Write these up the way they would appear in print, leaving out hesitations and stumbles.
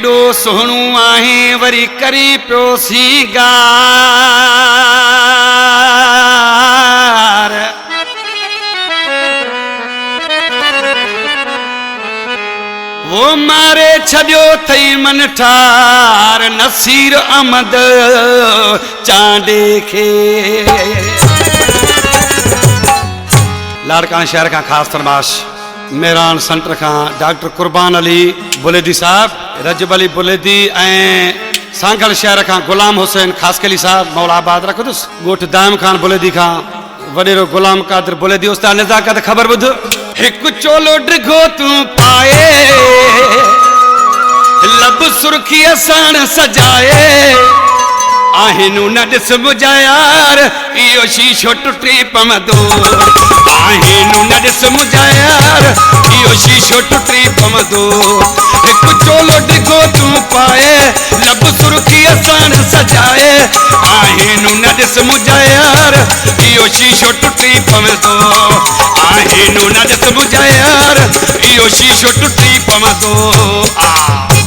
केॾो सोहणो आहे वरी करी पियो सीगार वो मारे छॾियो थई मन ठार नसीर अहमद चांडे खे लाड़काना शहर का खास फरमाश मेहरान सेंटर का डॉक्टर कुर्बान अली बुलेदी साहब रजब अली बुलेदी सांगल शहर का गुलाम हुसैन खासकली साहब मौलाबाद रखदुस गोठ दाम खान बुलेदी का वडेरो गुलाम कादर बुलेदी उस्ताद नज़ाकत खबर बुध एक चोलो डिघो तू पाए लब सुर्खी साण सजाए आहिनू न ॾिस मुंहिंजा यार इहो शीशो टुटी पवंदो आहिनू न ॾिस मुंहिंजा यार इहो शीशो टुटी पवंदो हिकु चोलो डिघो तूं पाए लब सुर्खी साण सजाए आहिनू न ॾिस मुंहिंजा यार इहो शीशो टुटी पवंदो आहिनू न ॾिस मुंहिंजा यार इहो शीशो टुटी पवंदो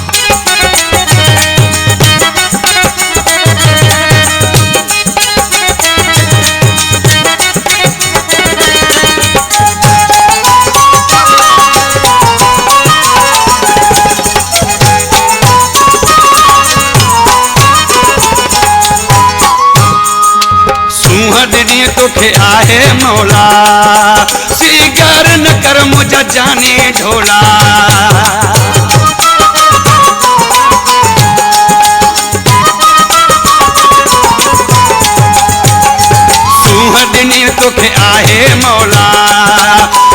तोखे आहे मौला सीगार न कर मुझा जाने ढोला सुहदनी तोखे आहे मौला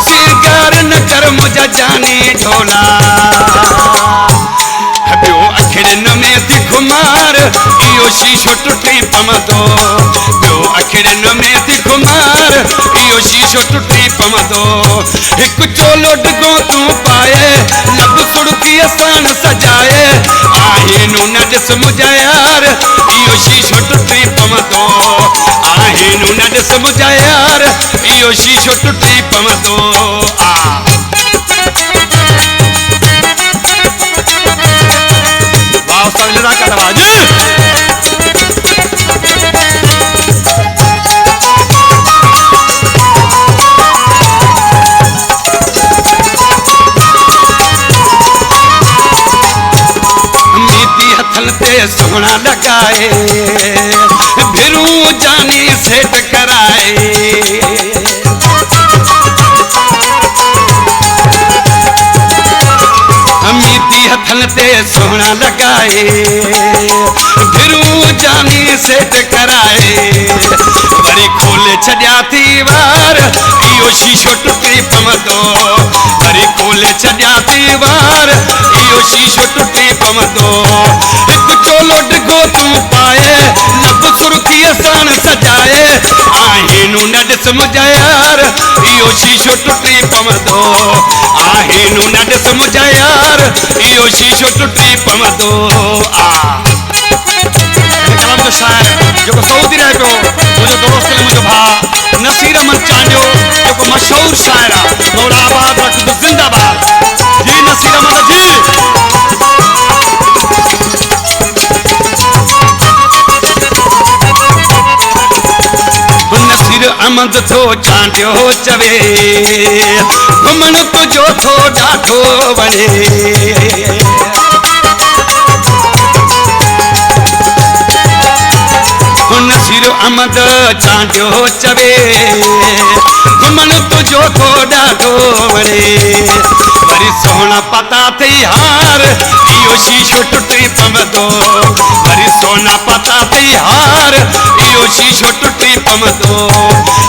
सीगार न कर मुझा जाने ढोला ॿियो अखिड़िन में थी घुमार इहो शीशो टुटी पवंदो ॿियो अखिड़िन में थी घुमार इहो शीशो टुटी पवंदो हिकु चोलो डिघो तूं पाए लब सुर्खीअ साण सजाए आहिनू न ॾिस मुंहिंजा यार इहो शीशो टुटी पवंदो आहिनू न ॾिस मुंहिंजा यार इहो शीशो टुटी पवंदो सोना लगाए भिरू जानी सेट कराए अमीती हथन ते सोना लगाए भिरू जानी सेट कराए वरी खोले छॾिया थी वार इहो शीशो टुटी पवंदो वरी खोले छॾिया थी वार इहो शीशो टुटी पवंदो हिकु चोलो डिघो तूं पाए लब सुर्खीअ साण सजाए आहिनू न ॾिस मुंहिंजा यार इहो शीशो टुटी पवंदो आहिनू न ॾिस मुंहिंजा यार इहो शीशो टुटी पवंदो कलाम जो शाइर जेको सऊदी रहे पियो मुंहिंजो दोस्त मुंहिंजो भाउ नसीर अहमद चांडियो जेको मशहूर शाइर आहे मौलाबाद रखदो जिंदाबाद जी नसीर अहमद जी अहमद थो चांडियो चवे घुमण तुंहिंजो थो ॾाढो वणे नसीर अहमद चांडियो चवे घुमण तुंहिंजो थो ॾाढो वणे वरी सोना पता थई हार इहो शीशो टुटी पवंदो वरी सोना पता थई हार इहो शीशो टुटी पवंदो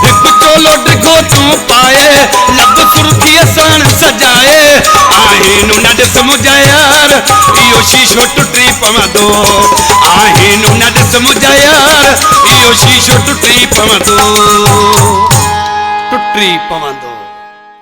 हिकु चोलो डिघो तूं पाए लब सुर्खीअ साण सजाए आहिनू न ॾिस मुंहिंजा यार इहो शीशो टुटी पवंदो आहिनू न ॾिस मुंहिंजा यार इहो शीशो टुटी पवंदो टुटी पवंदो